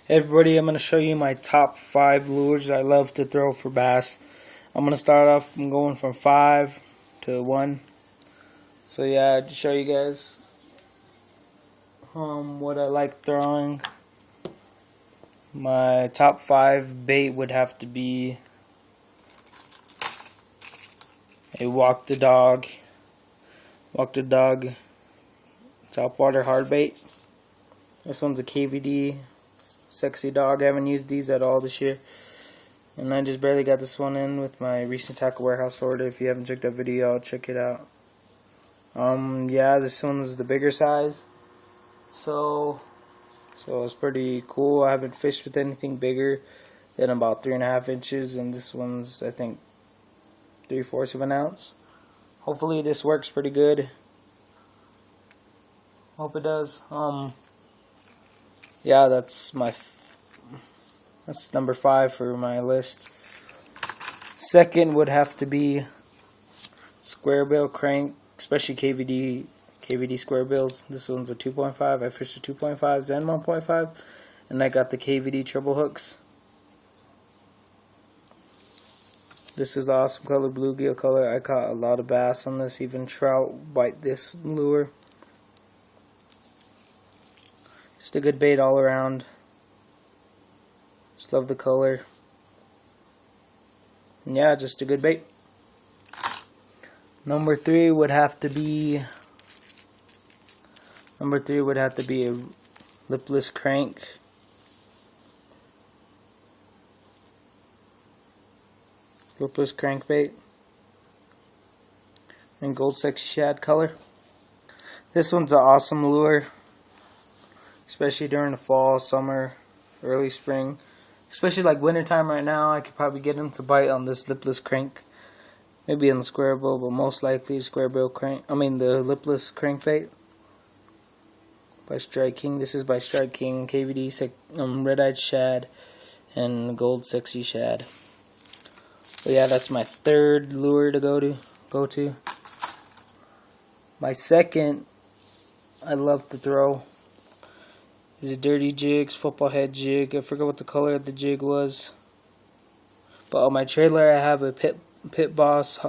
Hey everybody, I'm going to show you my top 5 lures I love to throw for bass. I'm going to start off, I'm going from 5 to 1. So yeah, to show you guys what I like throwing. My top 5 bait would have to be a walk the dog top water hard bait. This one's a KVD sexy dog. I haven't used these at all this year, and I just barely got this one in with my recent tackle warehouse order. If you haven't checked that video, check it out. Yeah, this one's the bigger size, so it's pretty cool. I haven't fished with anything bigger than about 3.5 inches, and this one's I think 3/4 of an ounce. Hopefully this works pretty good. Hope it does. Yeah, that's number 5 for my list. Second would have to be square bill crank, especially KVD square bills. This one's a 2.5. I fished the 2.5s and 1.5, and I got the KVD treble hooks. This is awesome color, bluegill color. I caught a lot of bass on this, even trout bite this lure. Just a good bait all around. Just love the color. And yeah, just a good bait. Number 3 would have to be a lipless crank. Lipless crankbait in gold sexy shad color. This one's an awesome lure, especially during the fall, summer, early spring, especially like wintertime right now. I could probably get them to bite on this lipless crank, maybe on the square bill, but most likely the lipless crankbait by Strike King. This is by Strike King, KVD red-eyed shad and gold sexy shad. So yeah, that's my third lure to go to. My second I love to throw is a dirty jigs, football head jig. I forgot what the color of the jig was, but on my trailer I have a Pit Boss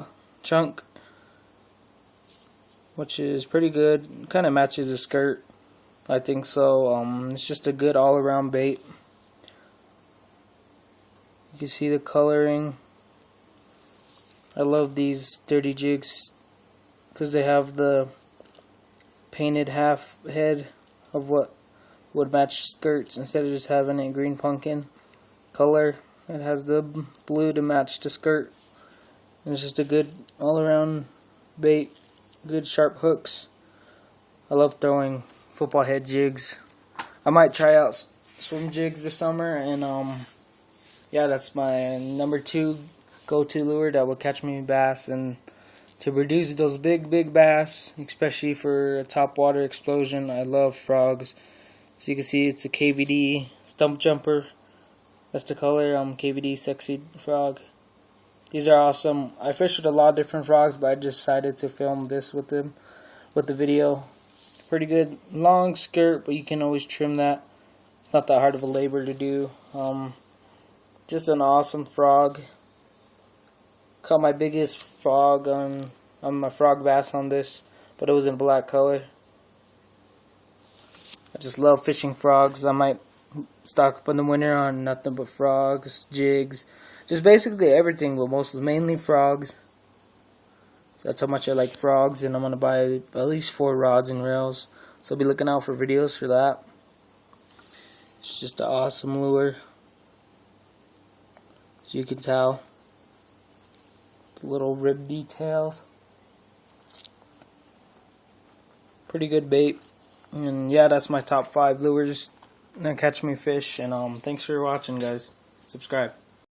chunk, which is pretty good. Kind of matches the skirt, I think so. It's just a good all-around bait. You can see the coloring. I love these dirty jigs because they have the painted half head of what would match skirts instead of just having a green pumpkin color. It has the blue to match the skirt. And it's just a good all-around bait. Good sharp hooks. I love throwing football head jigs. I might try out swim jigs this summer, and yeah, that's my number 2 go-to lure that will catch me bass and to produce those big bass, especially for a top water explosion. I love frogs. So you can see it's a KVD stump jumper. That's the color, KVD sexy frog. These are awesome. I fished with a lot of different frogs, but I decided to film this with them, with the video. Pretty good. Long skirt, but you can always trim that. It's not that hard of a labor to do. Just an awesome frog. Caught my biggest frog on my frog bass on this, but it was in black color. I just love fishing frogs. I might stock up in the winter on nothing but frogs, jigs, just basically everything, but mainly frogs. So that's how much I like frogs, and I'm gonna buy at least 4 rods and reels. So I'll be looking out for videos for that. It's just an awesome lure, as you can tell. Little rib details. Pretty good bait. And yeah, that's my top 5 lures that catch me fish. And thanks for watching, guys. Subscribe.